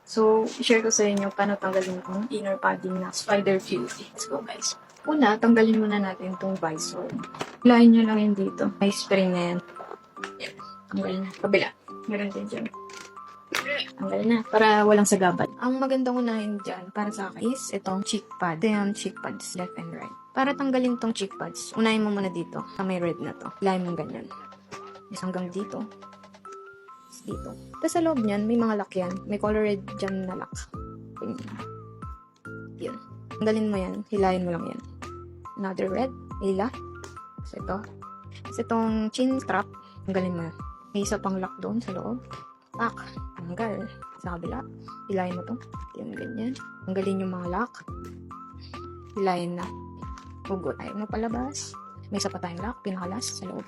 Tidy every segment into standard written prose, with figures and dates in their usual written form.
So, share ko sa inyo paano tanggalin yung inner padding na spider beauty. Let's go guys. Una, tanggalin muna natin itong visor. Hilahin nyo lang yun dito. May spring na yan. Yan. Tanggalin na. Kabila. Meron din dyan. Tanggalin na. Para walang sagabal. Ang magandang unahin dyan, para sa akin, is itong cheek pad. Ito yung cheek pads, left and right. Para tanggalin itong cheek pads, unahin mo muna dito. Sa may red na to. Hilahin mo ganyan. Is hanggang dito. Dito. Tapos sa loob niyan, may mga lock yan. May color red dyan na lock. Yun. Tanggalin mo yan. Hilahin mo lang yan. Another red. Hila. Tapos ito. Tapos itong chin strap. Tanggalin mo yan. May isa pang lock doon sa loob. Lock. Tanggal. Sa kabila. Hilahin mo to. Yun, ganyan. Tanggalin yung mga lock. Hilahin na. Hugot. Ayaw mo palabas. May isa pa tayong lock. Pinakalas sa loob.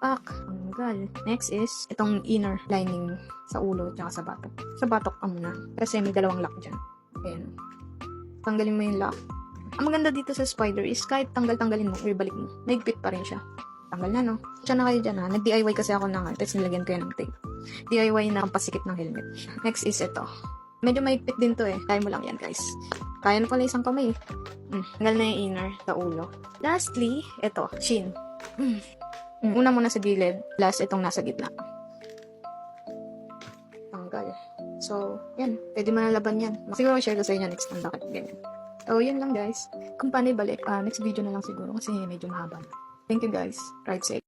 Pak, tanggal. Next is, itong inner lining sa ulo at sa batok. Sa batok ka muna. Kasi may dalawang lock dyan. Ayan. Tanggalin mo yung lock. Ang maganda dito sa spider is kahit tanggalin mo or ibalik mo, naigpit pa rin siya. Tanggal na, no? Siya na kayo dyan, ha? Nag-DIY kasi ako ng tapos nilagyan ko yan ng tape. DIY na pampasikip ng helmet. Next is ito. Medyo maigpit din to, eh. Kaya mo lang yan, guys. Kaya na pala isang kamay, eh. Tanggal na yung inner sa ulo. Lastly, ito, chin. Una muna sa gilid, last itong nasa gitna. Tanggal. So, yan. Pwede mo na laban yan. Siguro share ko sa inyo next time bakit ganyan. So, yun lang guys. Kung paano ibalik, next video na lang siguro kasi medyo mahaba. Thank you guys. Ride safe.